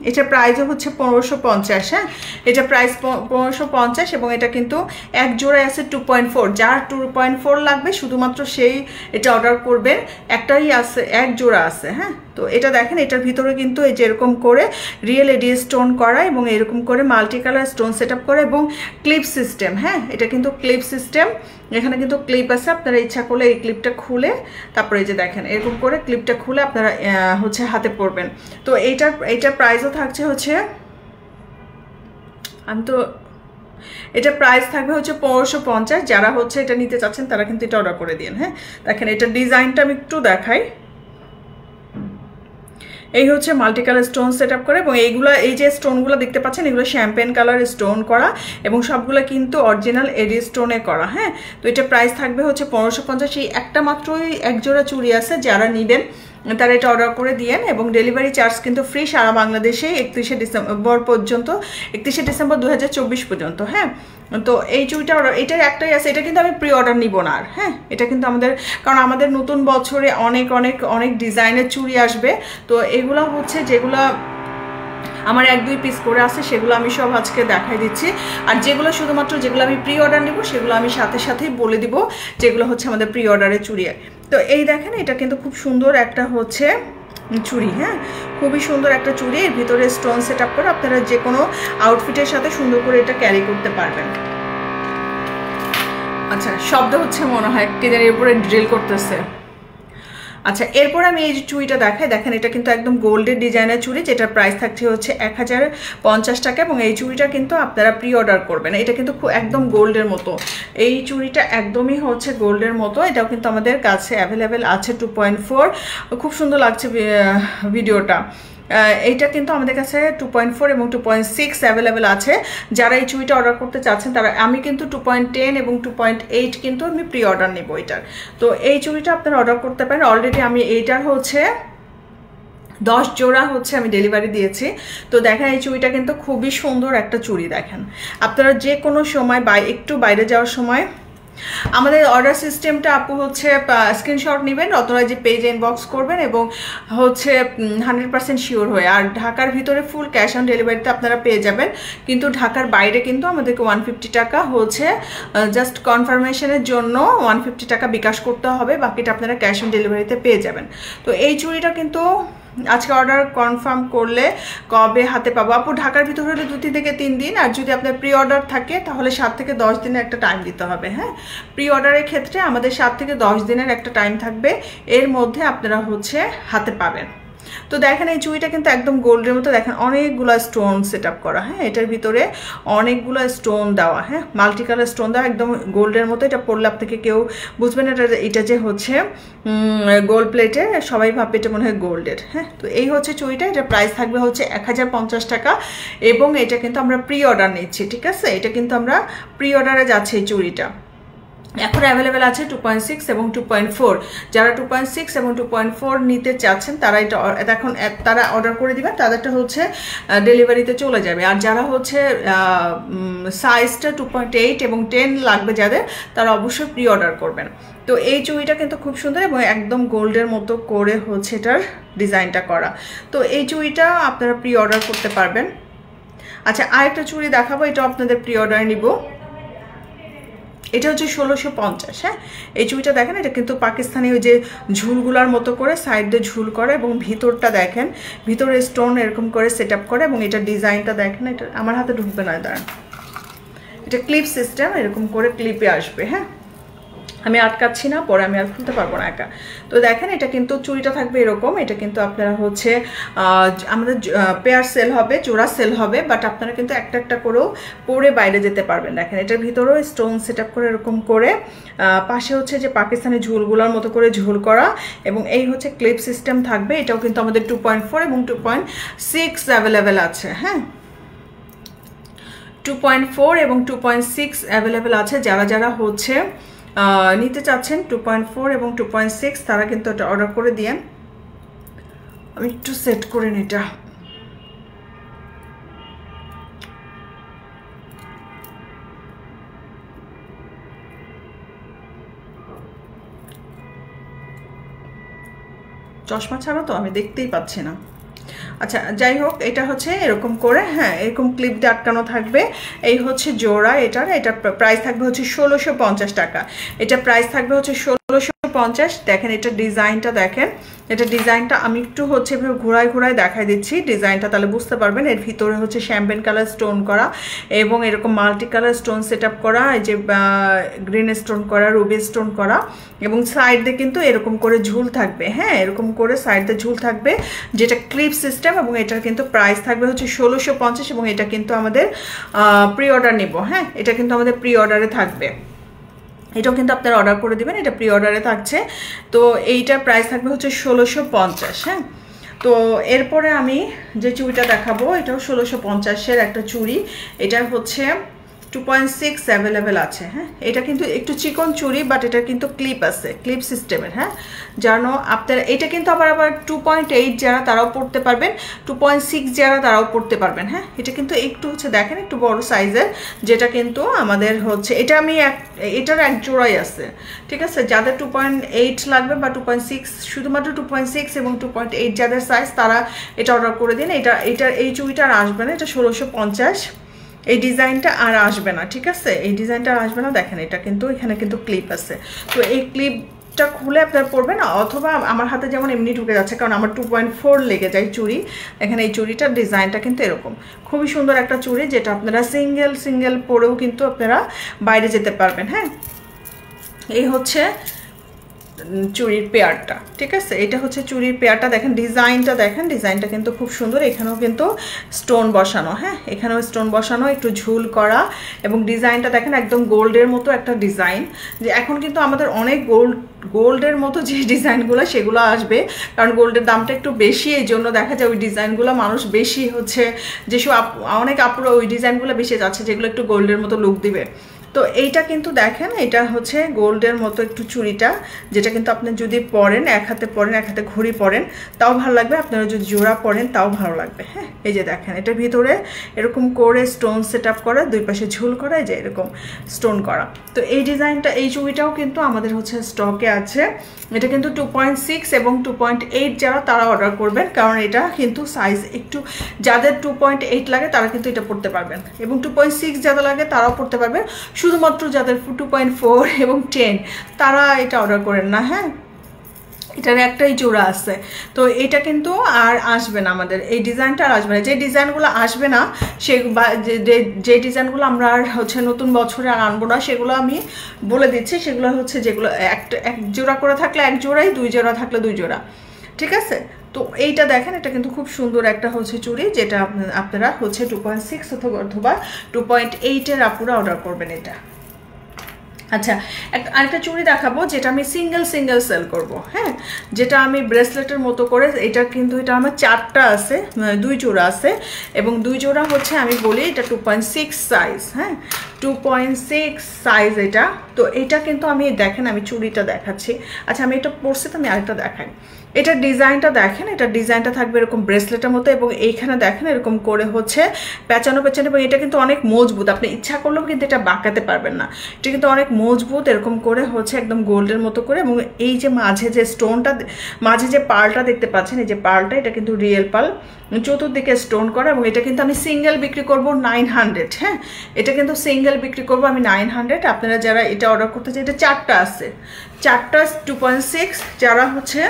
এটা প্রাইসও হচ্ছে 1550। হ্যাঁ, এটা প্রাইস 1550 এবং এটা কিন্তু এক জোড়ায় আছে 2.4। যার 2.4 লাগবে শুধুমাত্র সেই এটা অর্ডার করবেন। একটাই আছে, এক জোড়া আছে। হ্যাঁ, তো এটা দেখেন এটার ভিতরে কিন্তু এই যে এরকম করে রিয়েল এডি স্টোন করা এবং এরকম করে multi colour stone set up করা এবং ক্লিপ সিস্টেম। হ্যাঁ, এটা কিন্তু ক্লিপ সিস্টেম, এখানে কিন্তু ক্লিপ আছে। আপনারা ইচ্ছা করলে এই ক্লিপটা খুলে তারপরে এই যে দেখেন এরকম করে ক্লিপটা খুলে আপনারা হচ্ছে হাতে পরবেন। তো এইটার প্রাইসও থাকছে হচ্ছে, এটা প্রাইস থাকবে হচ্ছে 1550। যারা হচ্ছে এটা নিতে চাচ্ছেন তারা কিন্তু এটা অর্ডার করে দিন। হ্যাঁ, দেখেন এটা ডিজাইনটা আমি একটু দেখাই। এই হচ্ছে multi colour stone set up করে, এবং এই যে স্টোনগুলো দেখতে পাচ্ছেন এগুলো শ্যাম্পেন কালার স্টোন করা এবং সবগুলো কিন্তু অরিজিনাল এডি স্টোনে করা। হ্যাঁ, তো এটা প্রাইস থাকবে হচ্ছে 1550। এই একটা মাত্রই এক জোড়া চুড়ি আছে, যারা নেবেন তারা এটা অর্ডার করে দিয়েন এবং ডেলিভারি চার্জ কিন্তু ফ্রি সারা বাংলাদেশে 31শে ডিসেম্বর পর্যন্ত, 31শে ডিসেম্বর 2024 পর্যন্ত। হ্যাঁ, তো এই চুড়িটা এটার একটাই আছে, এটা কিন্তু আমি প্রি অর্ডার নিব না আর। হ্যাঁ, এটা কিন্তু আমাদের, কারণ আমাদের নতুন বছরে অনেক অনেক অনেক ডিজাইনের চুড়ি আসবে। তো এগুলো হচ্ছে যেগুলো আমার 1-2 পিস করে আছে সেগুলো আমি সব আজকে দেখাই দিচ্ছি। আর যেগুলো শুধুমাত্র যেগুলো আমি প্রি অর্ডার নিব সেগুলো আমি সাথে সাথেই বলে দিব যেগুলো হচ্ছে আমাদের প্রি অর্ডারের চুড়ি। তো এই দেখেন, এটা কিন্তু খুব সুন্দর একটা হচ্ছে চুড়ি। হ্যাঁ, খুবই সুন্দর একটা চুড়ি, এর ভিতরে স্টোন সেট আপ করে আপনারা যে কোনো আউটফিটের সাথে সুন্দর করে এটা ক্যারি করতে পারবেন। আচ্ছা, শব্দ হচ্ছে মনে হয় কে জানি এরপরে ড্রিল করতেছে। আচ্ছা, এরপর আমি এই যে চুড়িটা দেখাই, দেখেন এটা কিন্তু একদম গোল্ডের ডিজাইনের চুড়ি, যেটার প্রাইস থাকছে হচ্ছে 1050 টাকা। এবং এই চুড়িটা কিন্তু আপনারা প্রি অর্ডার করবেন। এটা কিন্তু একদম গোল্ডের মতো, এই চুড়িটা একদমই হচ্ছে গোল্ডের মতো। এটাও কিন্তু আমাদের কাছে অ্যাভেলেবেল আছে 2.4। খুব সুন্দর লাগছে ভিডিওটা। এইটা কিন্তু আমাদের কাছে 2.4 এবং 2.6 অ্যাভেলেবেল আছে। যারা এই চুড়িটা অর্ডার করতে চাচ্ছেন তারা, আমি কিন্তু 2.10 এবং 2.8 কিন্তু আমি প্রি অর্ডার নেব এটার। তো এই চুড়িটা আপনারা অর্ডার করতে পারেন। অলরেডি আমি এইটার হচ্ছে 10 জোড়া হচ্ছে আমি ডেলিভারি দিয়েছি। তো দেখেন এই চুড়িটা কিন্তু খুবই সুন্দর একটা চুড়ি। দেখেন আপনারা যে কোনো সময় একটু বাইরে যাওয়ার সময় আমাদের অর্ডার সিস্টেমটা আপু হচ্ছে স্ক্রিনশট নেবেন, অথবা যে পেজে ইনবক্স করবেন এবং হচ্ছে 100% শিওর হয়ে। আর ঢাকার ভিতরে ফুল ক্যাশ অন ডেলিভারিতে আপনারা পেয়ে যাবেন, কিন্তু ঢাকার বাইরে কিন্তু আমাদেরকে 150 টাকা হচ্ছে জাস্ট কনফার্মেশনের জন্য 150 টাকা বিকাশ করতে হবে, বাকিটা আপনারা ক্যাশ অন ডেলিভারিতে পেয়ে যাবেন। তো এই চুড়িটা কিন্তু আজকে অর্ডার কনফার্ম করলে কবে হাতে পাবো আপু? ঢাকার ভিতরে হলে 2 থেকে 3 দিন, আর যদি আপনার প্রি অর্ডার থাকে তাহলে 7 থেকে 10 দিনের একটা টাইম দিতে হবে। হ্যাঁ, প্রি অর্ডারের ক্ষেত্রে আমাদের 7 থেকে 10 দিনের একটা টাইম থাকবে, এর মধ্যে আপনারা হচ্ছে হাতে পাবেন। তো দেখেন এই চুড়িটা কিন্তু একদম গোল্ডের মতো, দেখেন অনেকগুলো স্টোন সেট আপ করা। হ্যাঁ, এটার ভিতরে অনেকগুলো স্টোন দেওয়া। হ্যাঁ, মাল্টি কালার স্টোন দেওয়া, একদম গোল্ডের মতো। এটা পরলে আপনাকে কেউ বুঝবেন এটা যে হচ্ছে গোল্ড প্লেটে, সবাই ভাববে এটা মনে হয় গোল্ডের। হ্যাঁ, তো এই হচ্ছে চুড়িটা, এটা প্রাইস থাকবে হচ্ছে 1050 টাকা এবং এটা কিন্তু আমরা প্রি অর্ডার নিচ্ছি। ঠিক আছে, এটা কিন্তু আমরা প্রি অর্ডারে যাচ্ছে এই চুড়িটা। এখন অ্যাভেলেবেল আছে 2.6 এবং 2.4। যারা 2.6 এবং 2.4 নিতে চাচ্ছেন তারা এটা এখন তারা অর্ডার করে দিবেন, তাদেরটা হচ্ছে ডেলিভারিতে চলে যাবে। আর যারা হচ্ছে সাইজটা 2.8 এবং 10 লাগবে যাদের, তারা অবশ্যই প্রি অর্ডার করবেন। তো এই চুড়িটা কিন্তু খুব সুন্দর এবং একদম গোল্ডের মতো করে হচ্ছে এটার ডিজাইনটা করা। তো এই চুড়িটা আপনারা প্রি অর্ডার করতে পারবেন। আচ্ছা, আরেকটা চুড়ি দেখাবো, এটা আপনাদের প্রি অর্ডার নিব। এটা হচ্ছে 1650। হ্যাঁ, এই চুড়িটা দেখেন, এটা কিন্তু পাকিস্তানি ওই যে ঝুলগুলার মতো করে সাইড দিয়ে ঝুল করে এবং ভিতরটা দেখেন, ভিতরে স্টোন এরকম করে সেট আপ করে এবং এটা ডিজাইনটা দেখেন। এটা আমার হাতে ঢুকবে না, দাঁড়ান, এটা ক্লিপ সিস্টেম, এরকম করে ক্লিপে আসবে। হ্যাঁ, আমি আটকাচ্ছি না, পরে আমি আর খুলতে পারবো না একা। তো দেখেন এটা কিন্তু চুড়িটা থাকবে এরকম। এটা কিন্তু আপনারা হচ্ছে আমাদের পেয়ার সেল হবে, জোড়া সেল হবে, বাট আপনারা কিন্তু একটা একটা করেও পরে বাইরে যেতে পারবেন। দেখেন এটার ভিতরেও স্টোন সেট আপ করে এরকম করে, পাশে হচ্ছে যে পাকিস্তানি ঝুলগুলোর মতো করে ঝুল করা এবং এই হচ্ছে ক্লিপ সিস্টেম থাকবে। এটাও কিন্তু আমাদের 2.4 এবং 2.6 অ্যাভেলেবেল আছে। হ্যাঁ, 2.4 এবং 2.6 অ্যাভেলেবেল আছে। যারা যারা হচ্ছে নিতে চাচ্ছেন 2.4 এবং 2.6 তারা কিন্তু এটা অর্ডার করে দিয়েন। আমি একটু সেট করে নিই এটা। চশমা ছাড়া তো আমি দেখতেই পাচ্ছি না। আচ্ছা, যাই হোক, এটা হচ্ছে এরকম করে, হ্যাঁ, এরকম ক্লিপ দিয়ে আটকানো থাকবে। এই হচ্ছে জোড়া এটার। এটা প্রাইস থাকবে হচ্ছে 1650 টাকা। এটা প্রাইস থাকবে হচ্ছে 1650। দেখেন এটা ডিজাইনটা দেখেন, এটা ডিজাইনটা আমি একটু হচ্ছে ঘোরায় ঘোরায় দেখাই দিচ্ছি ডিজাইনটা, তাহলে বুঝতে পারবেন। এর ভিতরে হচ্ছে শ্যাম্পেন কালার স্টোন করা এবং এরকম multi colour stone set up করা, এই যে গ্রিন স্টোন করা, রুবি স্টোন করা এবং সাইড দিয়ে কিন্তু এরকম করে ঝুল থাকবে। হ্যাঁ, এরকম করে সাইড দিয়ে ঝুল থাকবে, যেটা ক্লিপ সিস্টেম এবং এটার কিন্তু প্রাইস থাকবে হচ্ছে 1650 এবং এটা কিন্তু আমাদের প্রি অর্ডার নিব। হ্যাঁ, এটা কিন্তু আমাদের প্রি অর্ডারে থাকবে, এটাও কিন্তু আপনারা অর্ডার করে দিবেন, এটা প্রি অর্ডারে থাকছে। তো এইটার প্রাইস থাকবে হচ্ছে 1650। হ্যাঁ, তো এরপরে আমি যে চুড়িটা দেখাবো এটাও 1650-এর একটা চুড়ি। এটার হচ্ছে 2.6 অ্যাভেলেবেল আছে। হ্যাঁ, এটা কিন্তু একটু চিকন চুড়ি, বাট এটা কিন্তু ক্লিপ আছে, ক্লিপ সিস্টেমের। হ্যাঁ, জানো আপনারা এটা কিন্তু আবার 2.8 যারা তারাও পড়তে পারবেন, 2.6 যারা তারাও পড়তে পারবেন। হ্যাঁ, এটা কিন্তু একটু হচ্ছে দেখেন একটু বড় সাইজের, যেটা কিন্তু আমাদের হচ্ছে এটা আমি এটার এক জোড়াই আছে। ঠিক আছে, যাদের 2.8 লাগবে বা 2.6, শুধুমাত্র 2.6 এবং 2.8 যাদের সাইজ তারা এটা অর্ডার করে দিন। এটার এই চুড়িটা আর আসবে না, এটা 1650। এই ডিজাইনটা আর আসবে না। ঠিক আছে, এই ডিজাইনটা আর আসবে না। দেখেন এটা কিন্তু এখানে কিন্তু ক্লিপ আছে, তো এই ক্লিপটা খুলে আপনারা পরবেন, অথবা আমার হাতে যেমন এমনি ঢুকে যাচ্ছে, কারণ আমার 2.4 লেগে যায় চুড়ি। এখানে এই চুড়িটার ডিজাইনটা কিন্তু এরকম খুবই সুন্দর একটা চুড়ি, যেটা আপনারা সিঙ্গেল পরেও কিন্তু আপনারা বাইরে যেতে পারবেন। হ্যাঁ, এই হচ্ছে চুড়ির পেয়ারটা। ঠিক আছে, এটা হচ্ছে চুড়ির পেয়ারটা। দেখেন ডিজাইনটা, দেখেন ডিজাইনটা কিন্তু খুব সুন্দর। এখানেও কিন্তু স্টোন বসানো। হ্যাঁ, এখানেও স্টোন বসানো, একটু ঝুল করা, এবং ডিজাইনটা দেখেন একদম গোল্ডের মতো একটা ডিজাইন। যে এখন কিন্তু আমাদের অনেক গোল্ডের মতো যে ডিজাইনগুলো সেগুলো আসবে, কারণ গোল্ডের দামটা একটু বেশি, এই জন্য দেখা যায় ওই ডিজাইনগুলো মানুষ বেশি হচ্ছে, যেসব অনেক আপুরা ওই ডিজাইনগুলো বেশি যাচ্ছে যেগুলো একটু গোল্ডের মতো লুক দিবে। তো এইটা কিন্তু দেখেন এটা হচ্ছে গোল্ডের মতো একটু চুড়িটা, যেটা কিন্তু আপনি যদি পরেন, এক হাতে পরেন, এক হাতে ঘড়ি পরেন, তাও ভালো লাগবে। আপনারা যদি জোড়া পরেন তাও ভালো লাগবে। হ্যাঁ, এই যে দেখেন এটার ভিতরে এরকম করে স্টোন সেট আপ করা, দুই পাশে ঝুল করা, এই যে এরকম স্টোন করা। তো এই ডিজাইনটা, এই চুড়িটাও কিন্তু আমাদের হচ্ছে স্টকে আছে। এটা কিন্তু 2.6 এবং 2.8 যারা তারা অর্ডার করবেন, কারণ এটা কিন্তু সাইজ একটু, যাদের 2.8 লাগে তারা কিন্তু এটা পড়তে পারবেন, এবং 2.6 যাদের লাগে তারাও পড়তে পারবেন। শুধুমাত্র যাদের 2.4 এবং 10 তারা এটা অর্ডার করেন না। হ্যাঁ, এটার একটাই জোড়া আছে, তো এটা কিন্তু আর আসবে না, আমাদের এই ডিজাইনটা আর আসবে না। যে ডিজাইনগুলো আসবে না যে ডিজাইনগুলো আমরা আর হচ্ছে নতুন বছরে আর আনবো না, সেগুলো আমি বলে দিচ্ছি। সেগুলো হচ্ছে যেগুলো এক জোড়া করে থাকলে এক জোড়াই, দুই জোড়া থাকলে দুই জোড়া। ঠিক আছে, তো এইটা দেখেন, এটা কিন্তু খুব সুন্দর একটা হচ্ছে চুড়ি, যেটা আপনারা হচ্ছে 2.6 অথবা 2.8 আপুরা অর্ডার করবেন এটা। আচ্ছা, আরেকটা চুড়ি দেখাবো যেটা আমি সিঙ্গেল সেল করব। হ্যাঁ, যেটা আমি ব্রেসলেটের মতো করে, এটা কিন্তু এটা আমার 4টা আছে, 2 জোড়া আছে, এবং 2 জোড়া হচ্ছে আমি বলি এটা 2.6 সাইজ। হ্যাঁ, 2.6 সাইজ এটা। তো এটা কিন্তু আমি দেখেন, আমি চুড়িটা দেখাচ্ছি। আচ্ছা, আমি এটা পরছি, তো আমি আরেকটা দেখাই। এটার ডিজাইনটা দেখেন, এটার ডিজাইনটা থাকবে এরকম ব্রেসলেটের মতো, এবং এইখানে দেখেন এরকম করে হচ্ছে পেঁচানো, এবং এটা কিন্তু অনেক মজবুত। আপনি ইচ্ছা করলেও কিন্তু এটা বাঁকাতে পারবেন না, এটা কিন্তু অনেক মজবুত। এরকম করে হচ্ছে একদম গোল্ডের মতো করে, এবং এই যে মাঝে যে স্টোনটা, মাঝে যে পার্লটা দেখতে পাচ্ছেন, এই যে পার্লটা, এটা কিন্তু রিয়েল পার্ল, চতুর্দিকে স্টোন করা, এবং এটা কিন্তু আমি সিঙ্গেল বিক্রি করব 900। হ্যাঁ, এটা কিন্তু সিঙ্গেল বিক্রি করব আমি 900। আপনারা যারা এটা অর্ডার করতে চান, এটা 4টা আছে, 4টা 2.6 যারা হচ্ছে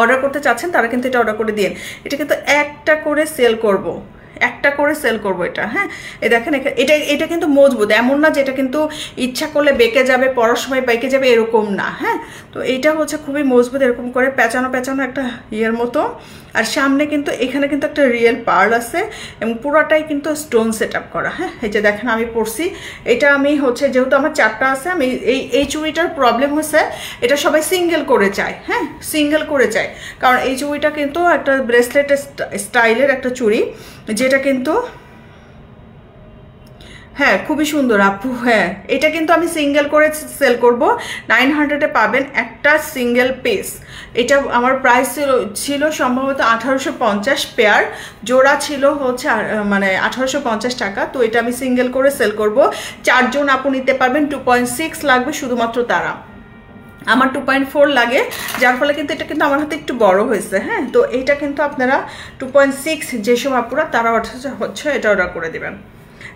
অর্ডার করতে চাচ্ছেন তারা কিন্তু এটা অর্ডার করে দিন। এটা কিন্তু একটা করে সেল করব, এটা। হ্যাঁ, এই দেখেন এটা কিন্তু মজবুত, এমন না যে এটা কিন্তু ইচ্ছা করলে বেঁকে যাবে, পরার সময় বেঁকে যাবে, এরকম না। হ্যাঁ, তো এইটা হচ্ছে খুবই মজবুত, এরকম করে পেঁচানো একটা ইয়ের মতো। আর সামনে কিন্তু এখানে কিন্তু একটা রিয়েল পার্ল আছে, এবং পুরোটাই কিন্তু স্টোন সেট আপ করা। হ্যাঁ, এই যে দেখেন আমি পরছি, এটা আমি হচ্ছে যেহেতু আমার 4টা আছে, আমি এই চুড়িটার প্রবলেম হচ্ছে এটা সবাই সিঙ্গেল করে চায়। হ্যাঁ, সিঙ্গেল করে চায়, কারণ এই চুড়িটা কিন্তু একটা ব্রেসলেট স্টাইলের একটা চুড়ি, যেটা কিন্তু হ্যাঁ খুবই সুন্দর আপু। হ্যাঁ, এটা কিন্তু আমি সিঙ্গেল করে সেল করব, 900-এ পাবেন একটা সিঙ্গেল পিস। এটা আমার প্রাইস ছিল সম্ভবত 1850 পেয়ার, জোড়া ছিল হচ্ছে মানে 1850 টাকা। তো এটা আমি সিঙ্গেল করে সেল করব, 4 জন আপু নিতে পারবেন। 2.6 লাগবে শুধুমাত্র তারা, আমার 2.4 লাগে, যার ফলে কিন্তু এটা কিন্তু আমার হাতে একটু বড় হয়েছে। হ্যাঁ, তো এইটা কিন্তু আপনারা 2.6 যেসব আপুরা তারা হচ্ছে এটা অর্ডার করে দেবেন।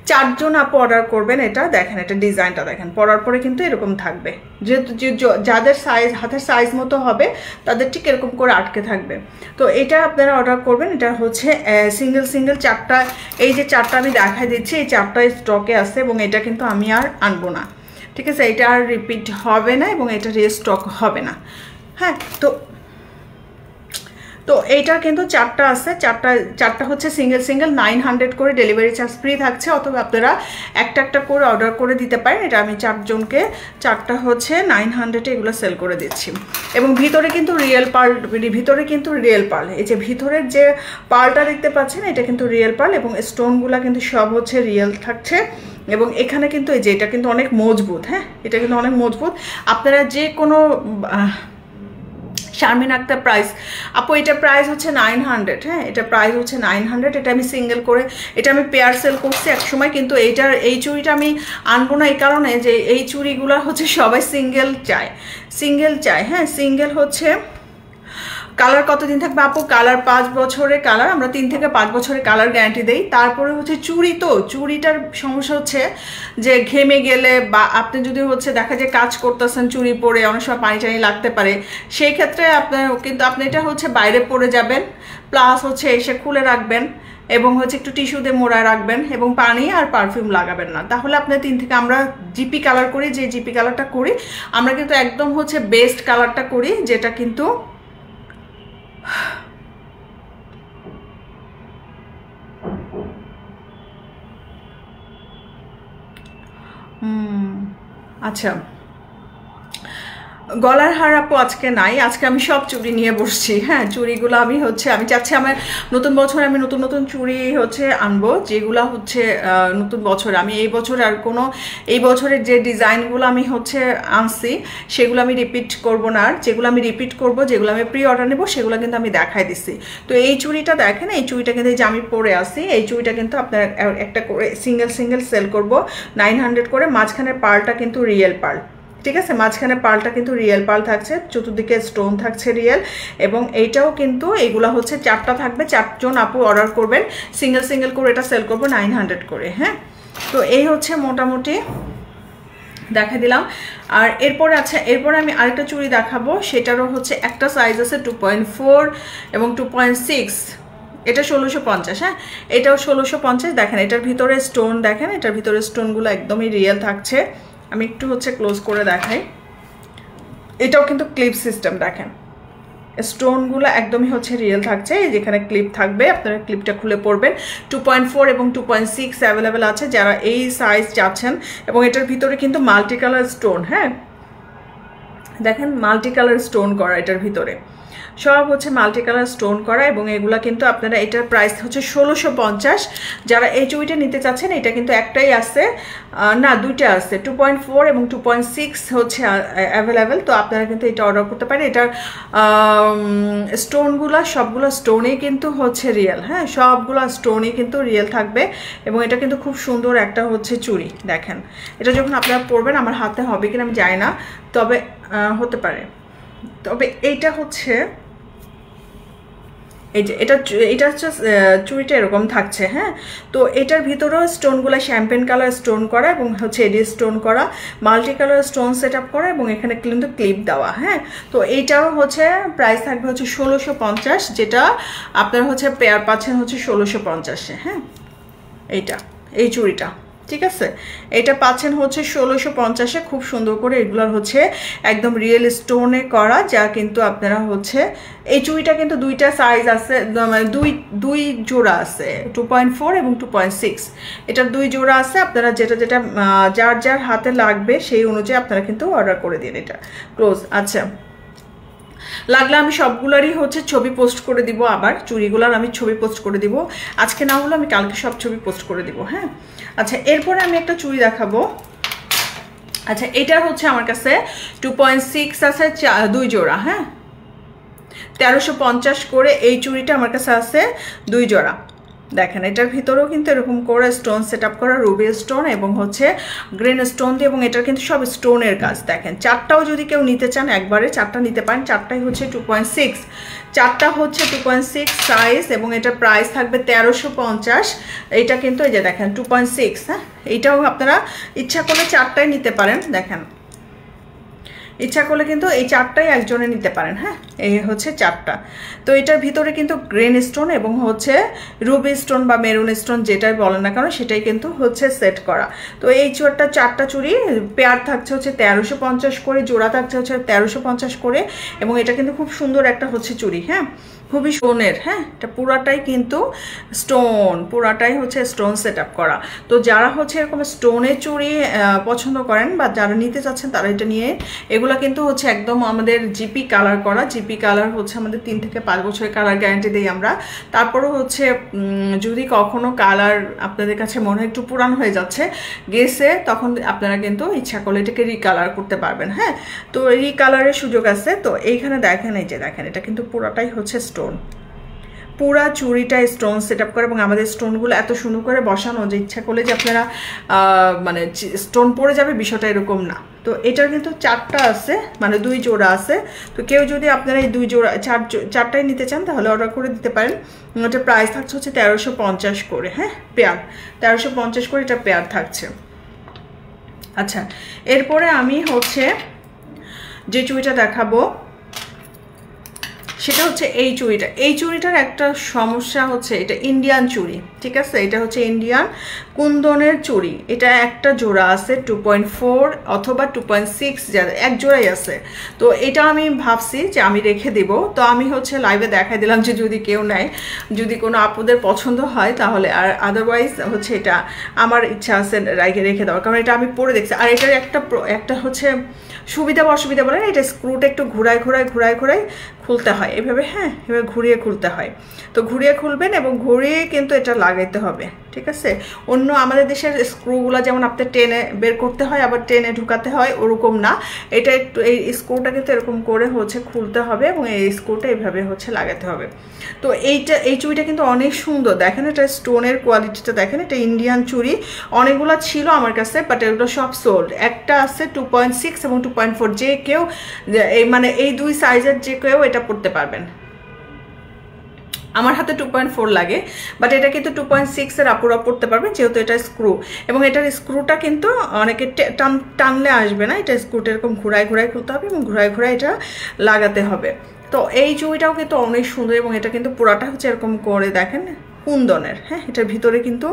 4 জন আপু অর্ডার করবেন এটা। দেখেন এটা ডিজাইনটা দেখেন, পরার পরে কিন্তু এরকম থাকবে, যেহেতু যাদের সাইজ হাতের সাইজ মতো হবে তাদের ঠিক এরকম করে আটকে থাকবে। তো এটা আপনারা অর্ডার করবেন। এটা হচ্ছে সিঙ্গেল 4টা, এই যে 4টা আমি দেখাই দিচ্ছি, এই 4টা স্টকে আছে, এবং এটা কিন্তু আমি আর আনবো না। ঠিক আছে, এটা আর রিপিট হবে না, এবং এটা রিস্টক হবে না। হ্যাঁ, তো এইটার কিন্তু 4টা আছে, 4টা হচ্ছে সিঙ্গেল 900 করে ডেলিভারি চার্জ ফ্রি থাকছে, অথবা আপনারা একটা করে অর্ডার করে দিতে পারেন। এটা আমি 4 জনকে 4টা হচ্ছে 900-এ এগুলো সেল করে দিচ্ছি। এবং ভিতরে কিন্তু রিয়েল পার্ল, এই যে ভিতরের যে পার্লটা দেখতে পাচ্ছেন, এটা কিন্তু রিয়েল পার্ল, এবং স্টোনগুলো কিন্তু সব হচ্ছে রিয়েল থাকছে, এবং এখানে কিন্তু এই যে এটা কিন্তু অনেক মজবুত, হ্যাঁ এটা কিন্তু অনেক মজবুত। আপনারা যে কোনো শারমিন আক্তার প্রাইস, আপু এটা প্রাইস হচ্ছে 900, হ্যাঁ এটা প্রাইস হচ্ছে 900। এটা আমি সিঙ্গেল করে, এটা আমি পেয়ার সেল করছি এক সময়, কিন্তু এই চুড়িটা আমি আনবো না এই কারণে যে এই চুড়িগুলো হচ্ছে সবাই সিঙ্গেল চায়, হ্যাঁ সিঙ্গেল হচ্ছে। কালার কতদিন থাকবে আপু? কালার 5 বছরের কালার, আমরা 3 থেকে 5 বছরের কালার গ্যারান্টি দেই। তারপরে হচ্ছে চুড়ি, তো চুড়িটার সমস্যা হচ্ছে যে ঘেমে গেলে বা আপনি যদি হচ্ছে দেখা যায় কাজ করতেছেন চুড়ি পরে, অনেক সময় পানি টানি লাগতে পারে, সেই ক্ষেত্রে আপনার কিন্তু আপনি এটা হচ্ছে বাইরে পরে যাবেন, প্লাস হচ্ছে এসে খুলে রাখবেন এবং হচ্ছে একটু টিস্যু দিয়ে মোড়ায় রাখবেন এবং পানি আর পারফিউম লাগাবেন না, তাহলে আপনি 3 থেকে, আমরা জিপি কালার করি, যে জিপি কালারটা করি আমরা কিন্তু একদম হচ্ছে বেস্ট কালারটা করি, যেটা কিন্তু আচ্ছা গলার হার আপু আজকে নাই, আজকে আমি সব চুড়ি নিয়ে বসছি, হ্যাঁ চুড়িগুলো আমি চাচ্ছি আমার নতুন বছরে আমি নতুন নতুন চুড়ি হচ্ছে আনবো, যেগুলো হচ্ছে নতুন বছর আমি এই বছর আর কোনো এই বছরের যে ডিজাইনগুলো আমি হচ্ছে আনছি সেগুলো আমি রিপিট করব না, আর যেগুলো আমি রিপিট করব, যেগুলো আমি প্রি অর্ডার নেবো সেগুলো কিন্তু আমি দেখাই দিচ্ছি। তো এই চুড়িটা দেখেন, এই চুড়িটা কিন্তু এই যে আমি পরে আসি, এই চুড়িটা কিন্তু আপনার একটা করে সিঙ্গেল সেল করব 900 করে। মাঝখানের পার্লটা কিন্তু রিয়েল পার্ল, ঠিক আছে, মাঝখানে পার্লটা কিন্তু রিয়েল পার্ল থাকছে, চতুর্দিকে স্টোন থাকছে রিয়েল, এবং এইটাও কিন্তু এইগুলা হচ্ছে 4টা থাকবে, 4 জন আপু অর্ডার করবেন, সিঙ্গেল করে এটা সেল করবো 900 করে, হ্যাঁ। তো এই হচ্ছে মোটামুটি দেখা দিলাম। আর এরপরে আচ্ছা এরপরে আমি আরেকটা চুড়ি দেখাবো, সেটারও হচ্ছে একটা সাইজ আছে 2.4 এবং 2.6, এটা 1650, হ্যাঁ এটাও 1650। দেখেন এটার ভিতরে স্টোন, দেখেন এটার ভিতরে স্টোনগুলো একদমই রিয়েল থাকছে, আমি একটু হচ্ছে ক্লোজ করে দেখাই। এটাও কিন্তু ক্লিপ সিস্টেম, দেখেন স্টোনগুলো একদমই হচ্ছে রিয়েল থাকছে, যেখানে ক্লিপ থাকবে আপনারা ক্লিপটা খুলে পড়বেন। 2.4 এবং 2.6 অ্যাভেলেবেল আছে যারা এই সাইজ চাচ্ছেন, এবং এটার ভিতরে কিন্তু মাল্টি কালার স্টোন, হ্যাঁ দেখেন মাল্টি কালার স্টোন করা, এটার ভিতরে সব হচ্ছে মাল্টি কালার স্টোন করা, এবং এগুলা কিন্তু আপনারা, এটার প্রাইস হচ্ছে 1650। যারা এই চুড়িটা নিতে চাচ্ছেন, এটা কিন্তু একটাই আছে না দুইটা আছে, 2.4 এবং 2.6 হচ্ছে অ্যাভেলেবেল, তো আপনারা কিন্তু এটা অর্ডার করতে পারেন। এটার স্টোনগুলো সবগুলো স্টোনেই কিন্তু হচ্ছে রিয়েল, হ্যাঁ সবগুলো স্টোনেই কিন্তু রিয়েল থাকবে, এবং এটা কিন্তু খুব সুন্দর একটা হচ্ছে চুড়ি। দেখেন এটা যখন আপনারা পরবেন, আমার হাতে হবে কিনা আমি জানি না, তবে হতে পারে, তবে এইটা হচ্ছে এই যে এটা হচ্ছে চুড়িটা এরকম থাকছে, হ্যাঁ তো এটার ভিতরেও স্টোনগুলো শ্যাম্পেন কালার স্টোন করা এবং হচ্ছে এডি স্টোন করা, multi colour stone set up করা, এবং এখানে কিন্তু ক্লিপ দেওয়া, হ্যাঁ তো এইটাও হচ্ছে প্রাইস থাকবে হচ্ছে 1650, যেটা আপনার হচ্ছে পেয়ার পাচ্ছেন হচ্ছে 1650-এ, হ্যাঁ এই চুড়িটা, ঠিক আছে এটা পাচ্ছেন হচ্ছে 1650-এ, খুব সুন্দর করে এগুলোর হচ্ছে একদম রিয়েল স্টোনে করা, যা কিন্তু আপনারা হচ্ছে এই চুড়িটা কিন্তু দুইটা সাইজ আছে, মানে দুই জোড়া আছে, 2.4 এবং 2.6, এটার 2 জোড়া আছে, আপনারা যেটা যার হাতে লাগবে সেই অনুযায়ী আপনারা কিন্তু অর্ডার করে দিন। এটা ক্লোজ, আচ্ছা লাগলে আমি সবগুলারই হচ্ছে ছবি পোস্ট করে দিব, আবার চুড়িগুলার আমি ছবি পোস্ট করে দিব, আজকে না হলে আমি কালকে সব ছবি পোস্ট করে দিব, হ্যাঁ। আচ্ছা এরপরে আমি একটা চুড়ি দেখাবো, আচ্ছা এটা হচ্ছে আমার কাছে 2.6 আছে 2 জোড়া, হ্যাঁ 1350 করে এই চুড়িটা আমার কাছে আছে 2 জোড়া। দেখেন এটার ভিতরেও কিন্তু এরকম করে স্টোন সেট আপ করা, রুবি স্টোন এবং হচ্ছে গ্রিন স্টোন দিয়ে, এবং এটার কিন্তু সব স্টোনের কাজ। দেখেন 4টাও যদি কেউ নিতে চান একবারে 4টা নিতে পারেন, 4টাই হচ্ছে 2.6, 4টা হচ্ছে 2.6 সাইজ, এবং এটার প্রাইস থাকবে 1350। এটা কিন্তু এই যে দেখেন 2.6, হ্যাঁ এইটাও আপনারা ইচ্ছা করলে 4টাই নিতে পারেন, দেখেন ইচ্ছা করলে কিন্তু এই 4টাই একজনে নিতে পারেন, হ্যাঁ এই হচ্ছে 4টা। তো এটার ভিতরে কিন্তু গ্রেন স্টোন এবং হচ্ছে রুবি স্টোন বা মেরুন স্টোন যেটাই বলেন না কেন সেটাই কিন্তু হচ্ছে সেট করা। তো এই 4টা চুড়ি পেয়ার থাকছে হচ্ছে 1350 করে, জোড়া থাকছে হচ্ছে 1350 করে, এবং এটা কিন্তু খুব সুন্দর একটা হচ্ছে চুড়ি, হ্যাঁ খুবই স্টোনের, হ্যাঁ, এটা পুরাটাই কিন্তু স্টোন, পুরাটাই হচ্ছে স্টোন সেট আপ করা। তো যারা হচ্ছে এরকম স্টোনের চুড়ি পছন্দ করেন বা যারা নিতে চাচ্ছেন তারা এটা নিয়ে, এগুলো কিন্তু হচ্ছে একদম আমাদের জিপি কালার করা, জিপি কালার হচ্ছে আমাদের 3 থেকে 5 বছরের কালার গ্যারান্টি দিই আমরা। তারপরও হচ্ছে যদি কখনো কালার আপনাদের কাছে মনে হয় একটু পুরান হয়ে যাচ্ছে গেছে, তখন আপনারা কিন্তু ইচ্ছা করলে এটাকে রিকালার করতে পারবেন। হ্যাঁ, তো রিকালারের সুযোগ আছে। তো এইখানে দেখেন, এই যে দেখেন, এটা কিন্তু পুরাটাই হচ্ছে স্টোন, পুরা চুড়িটা স্টোন সেট আপ করে এবং আমাদের স্টোনগুলো এত সুন্দর করে বসানো যে ইচ্ছা করলে যে আপনারা মানে স্টোন পড়ে যাবে বিষয়টা এরকম না। তো এটার কিন্তু 4টা আছে, মানে 2 জোড়া আছে। তো কেউ যদি আপনারা এই 2 জোড়া 4টাই নিতে চান তাহলে অর্ডার করে দিতে পারেন। এটা প্রাইস থাকছে হচ্ছে 1350 করে, হ্যাঁ, পেয়ার 1350 করে এটা পেয়ার থাকছে। আচ্ছা, এরপরে আমি হচ্ছে যে চুড়িটা দেখাবো সেটা হচ্ছে এই চুড়িটা। এই চুড়িটার একটা সমস্যা হচ্ছে এটা ইন্ডিয়ান চুড়ি, ঠিক আছে, এটা হচ্ছে ইন্ডিয়ান কুন্দনের চুড়ি। এটা একটা জোড়া আছে 2.4 অথবা 2.6, এক জোড়াই আছে। তো এটা আমি ভাবছি যে আমি রেখে দেব। তো আমি হচ্ছে লাইভে দেখাই দিলাম যে যদি কেউ নেয়, যদি কোনো আপুদের পছন্দ হয় তাহলে, আর আদারওয়াইজ হচ্ছে এটা আমার ইচ্ছা আছে রেখে দেওয়ার, কারণ এটা আমি পরে দেখছি। আর এটার একটা হচ্ছে সুবিধা বা অসুবিধা বলেন, এটা স্ক্রুটা একটু ঘুরায় খুলতে হয় এভাবে, হ্যাঁ, এভাবে ঘুরিয়ে খুলতে হয়। তো ঘুরিয়ে খুলবেন এবং ঘুরিয়ে কিন্তু এটা লাগাইতে হবে, ঠিক আছে। অন্য আমাদের দেশের স্ক্রুগুলো যেমন আপনার টেনে বের করতে হয় আবার টেনে ঢুকাতে হয়, ওরকম না। এটা একটু এই স্ক্রুটা কিন্তু এরকম করে হচ্ছে খুলতে হবে এবং এই স্ক্রুটা এইভাবে হচ্ছে লাগাতে হবে। তো এই চুড়িটা কিন্তু অনেক সুন্দর, দেখেন এটা স্টোনের কোয়ালিটিটা দেখেন। এটা ইন্ডিয়ান চুড়ি, অনেকগুলো ছিল আমার কাছে, বাট এগুলো সব সোল্ড। একটা আছে 2.6 এবং 2.4, যে কেউ এই মানে এই 2 সাইজের যে কেউ এটা পড়তে পারবেন। আমার হাতে 2.4 লাগে, বাট এটা কিন্তু 2.6 এর আপুরা পড়তে পারবেন, যেহেতু এটা স্ক্রু। এবং এটার স্ক্রুটা কিন্তু অনেকে টানলে আসবে না, এটা স্ক্রুটা এরকম ঘুরায় খুলতে হবে এবং ঘুরায় এটা লাগাতে হবে। তো এই চুড়িটাও কিন্তু অনেক সুন্দর এবং এটা কিন্তু পুরাটা হচ্ছে এরকম করে দেখেন কুন্দনের, হ্যাঁ, এটার ভিতরে কিন্তু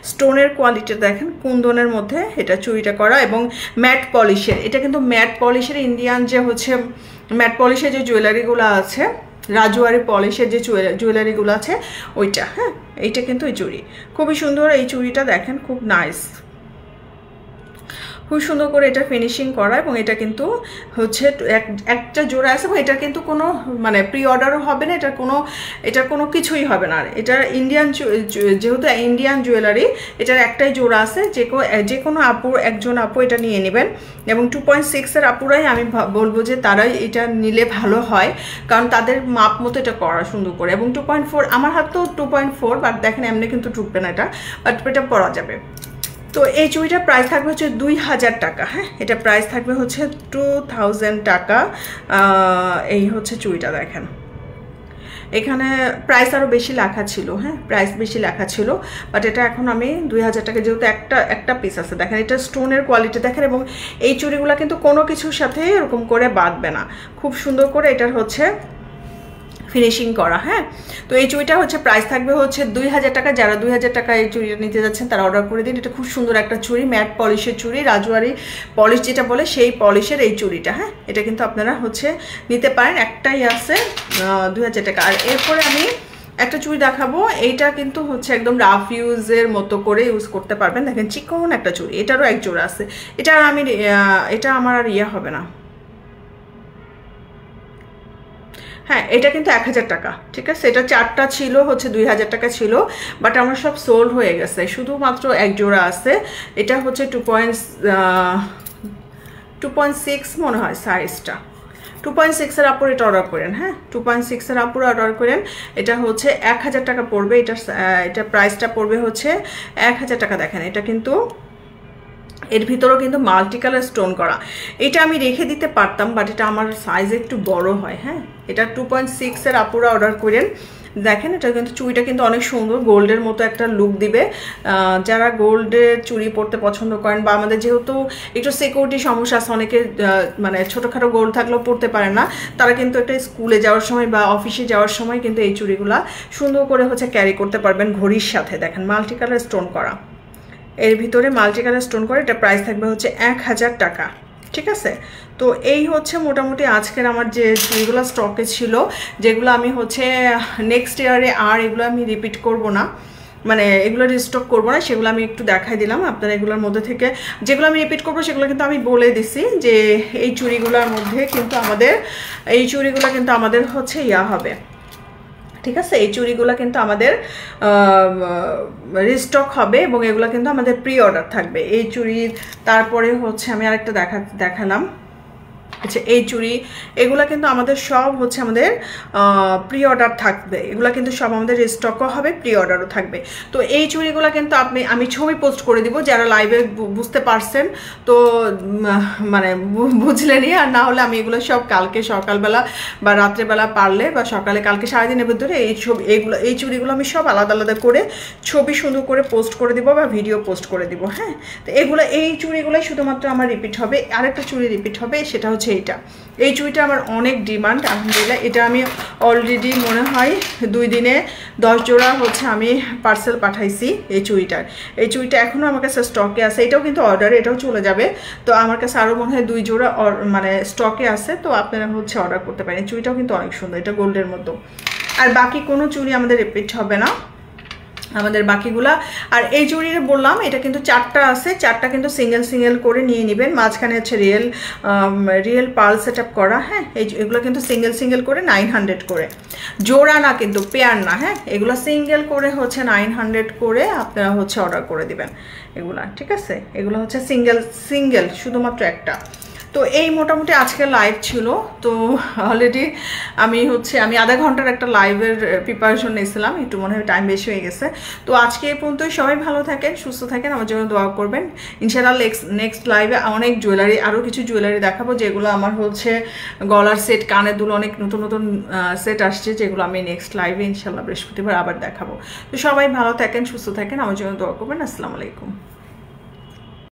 স্টোনের কোয়ালিটি দেখেন, কুন্দনের মধ্যে এটা চুড়িটা করা এবং ম্যাট পলিশের। এটা কিন্তু ম্যাট পলিশের, ইন্ডিয়ান যে হচ্ছে ম্যাট পলিশের যে জুয়েলারিগুলো আছে, রাজওয়ারি পলিশের যে জুয়েলারিগুলো আছে ওইটা, হ্যাঁ, এইটা কিন্তু ওই চুড়ি খুবই সুন্দর। এই চুড়িটা দেখেন খুব নাইস, খুব সুন্দর করে এটা ফিনিশিং করা এবং এটা কিন্তু হচ্ছে একটা জোড়া আছে এবং এটা কিন্তু কোনো মানে প্রি অর্ডারও হবে না, এটার কোনো কিছুই হবে না। এটা ইন্ডিয়ান, যেহেতু ইন্ডিয়ান জুয়েলারি, এটার একটাই জোড়া আছে, যে কোনো একজন আপু এটা নিয়ে নেবেন। এবং 2.6 এর আপুরাই আমি বলবো যে তারাই এটা নিলে ভালো হয়, কারণ তাদের মাপ মতো এটা করা সুন্দর করে। এবং 2.4, আমার হাত তো 2.4, বাট দেখেন এমনি কিন্তু ঢুকবে না এটা, বাট এটা পরা যাবে। তো এই চুড়িটার প্রাইস থাকবে হচ্ছে 2000 টাকা, হ্যাঁ, এটা প্রাইস থাকবে হচ্ছে 2000 টাকা। এই হচ্ছে চুড়িটা দেখেন, এখানে প্রাইস আরও বেশি লেখা ছিল, হ্যাঁ, প্রাইস বেশি লেখা ছিল, বাট এটা এখন আমি 2000 টাকা, যেহেতু একটা পিস আছে দেখেন। এটা স্টোনের কোয়ালিটি দেখেন এবং এই চুড়িগুলো কিন্তু কোনো কিছুর সাথে এরকম করে বাঁধবে না, খুব সুন্দর করে এটার হচ্ছে ফিনিশিং করা, হ্যাঁ। তো এই চুড়িটা হচ্ছে প্রাইস থাকবে হচ্ছে 2000 টাকা। যারা 2000 টাকা এই চুড়িটা নিতে যাচ্ছেন তারা অর্ডার করে দিন। এটা খুব সুন্দর একটা চুড়ি, ম্যাট পলিশের চুড়ি, রাজওয়ারি পলিশ যেটা বলে সেই পলিশের এই চুড়িটা, হ্যাঁ, এটা কিন্তু আপনারা হচ্ছে নিতে পারেন, একটাই আছে 2000 টাকা। আর এরপরে আমি একটা চুড়ি দেখাবো, এইটা কিন্তু হচ্ছে একদম রাফ ইউজের মতো করে ইউজ করতে পারবেন। দেখেন চিকন একটা চুড়ি, এটারও এক জোড়া আছে। এটা আমার আর ইয়ে হবে না, হ্যাঁ, এটা কিন্তু 1000 টাকা, ঠিক আছে। এটা 4টা ছিল হচ্ছে 2000 টাকা ছিল, বাট আমার সব সোল্ড হয়ে গেছে, শুধুমাত্র এক জোড়া আছে। এটা হচ্ছে 2.6 মনে হয় সাইজটা, 2.6 এর আপুর এটা অর্ডার করেন, হ্যাঁ, 2.6 এর আপুর অর্ডার করেন। এটা হচ্ছে 1000 টাকা পড়বে, এটা প্রাইসটা পড়বে হচ্ছে 1000 টাকা। দেখেন এটা কিন্তু এর ভিতরেও কিন্তু মাল্টি কালার স্টোন করা। এটা আমি রেখে দিতে পারতাম, বাট এটা আমার সাইজ একটু বড় হয়, হ্যাঁ। এটা 2.6 এর আপুরা অর্ডার করেন। দেখেন এটা কিন্তু চুড়িটা কিন্তু অনেক সুন্দর, গোল্ডের মতো একটা লুক দিবে। যারা গোল্ডের চুড়ি পরতে পছন্দ করেন বা আমাদের যেহেতু একটু সিকিউরিটি সমস্যা আছে, অনেকে মানে ছোটোখাটো গোল্ড থাকলেও পরতে পারে না, তারা কিন্তু একটা স্কুলে যাওয়ার সময় বা অফিসে যাওয়ার সময় কিন্তু এই চুড়িগুলা সুন্দর করে হচ্ছে ক্যারি করতে পারবেন ঘড়ির সাথে। দেখেন মাল্টি কালার স্টোন করা, এর ভিতরে মাল্টি কালার স্টোন করে। এটা প্রাইস থাকবে হচ্ছে 1000 টাকা, ঠিক আছে। তো এই হচ্ছে মোটামুটি আজকের আমার যে চুড়িগুলো স্টকে ছিল, যেগুলো আমি হচ্ছে নেক্সট ইয়ারে আর এগুলো আমি রিপিট করব না, মানে এগুলো রিস্টক করবো না, সেগুলো আমি একটু দেখাই দিলাম। আপনারা এগুলোর মধ্যে থেকে যেগুলো আমি রিপিট করবো সেগুলো কিন্তু আমি বলে দিছি যে এই চুড়িগুলোর মধ্যে কিন্তু আমাদের হচ্ছে ইয়া হবে, ঠিক আছে। এই চুড়িগুলো কিন্তু আমাদের রিস্টক হবে এবং এগুলো কিন্তু আমাদের প্রি অর্ডার থাকবে এই চুড়ির। তারপরে হচ্ছে আমি আরেকটা দেখালাম, আচ্ছা এই চুড়ি, এগুলা কিন্তু আমাদের সব হচ্ছে আমাদের প্রি অর্ডার থাকবে, এগুলা কিন্তু সব আমাদের স্টকও হবে, প্রি অর্ডারও থাকবে। তো এই চুড়িগুলো কিন্তু আমি ছবি পোস্ট করে দিব, যারা লাইভে বুঝতে পারছেন তো মানে বুঝলেনি, আর না হলে আমি এগুলো সব কালকে সকালবেলা বা রাত্রেবেলা পারলে বা সকালে কালকে সারাদিনের ভিতরে এই চুড়িগুলো আমি সব আলাদা আলাদা করে ছবি সুন্দর করে পোস্ট করে দিব বা ভিডিও পোস্ট করে দিব। হ্যাঁ, তো এই চুড়িগুলোই শুধুমাত্র আমার রিপিট হবে। আরেকটা চুড়ি রিপিট হবে, সেটা হচ্ছে এই চুড়িটা আমার অনেক ডিমান্ড আলহামদুলিল্লাহ। এটা আমি অলরেডি মনে হয় 2 দিনে 10 জোড়া হচ্ছে আমি পার্সেল পাঠাইছি এই চুড়িটা এখনও আমার কাছে স্টকে আছে। এটাও কিন্তু অর্ডারে, এটাও চলে যাবে। তো আমার কাছে আরও মনে হয় 2 জোড়া মানে স্টকে আছে, তো আপনারা হচ্ছে অর্ডার করতে পারেন। এই চুড়িটাও কিন্তু অনেক সুন্দর, এটা গোল্ডের মতো। আর বাকি কোনো চুড়ি আমাদের রিপিট হবে না, আমাদের বাকিগুলা। আর এই চুড়ির বললাম এটা কিন্তু 4টা আছে, 4টা কিন্তু সিঙ্গেল করে নিয়ে নেবেন। মাঝখানে হচ্ছে রিয়েল পার্ল সেট আপ করা। হ্যাঁ, এগুলো কিন্তু সিঙ্গেল করে 900 করে, জোড়া না কিন্তু পেয়ার না। হ্যাঁ, এগুলো সিঙ্গেল করে হচ্ছে 900 করে আপনারা হচ্ছে অর্ডার করে দিবেন এগুলা, ঠিক আছে। এগুলো হচ্ছে সিঙ্গেল শুধুমাত্র একটা। তো এই মোটামুটি আজকে লাইভ ছিল। তো অলরেডি আমি আধা ঘন্টার একটা লাইভের প্রিপারেশন নিয়েছিলাম, একটু মনে হয় টাইম বেশি হয়ে গেছে। তো আজকে এই পর্যন্তই, সবাই ভালো থাকেন, সুস্থ থাকেন, আমার জন্য দোয়া করবেন। ইনশাআল্লাহ নেক্সট লাইভে অনেক জুয়েলারি, আরও কিছু জুয়েলারি দেখাবো, যেগুলো আমার হচ্ছে গলার সেট, কানের দুল, অনেক নতুন সেট আসছে, যেগুলো আমি নেক্সট লাইভে ইনশাআল্লাহ বৃহস্পতিবার আবার দেখাবো। তো সবাই ভালো থাকেন, সুস্থ থাকেন, আমার জন্য দোয়া করবেন। আসসালামু আলাইকুম।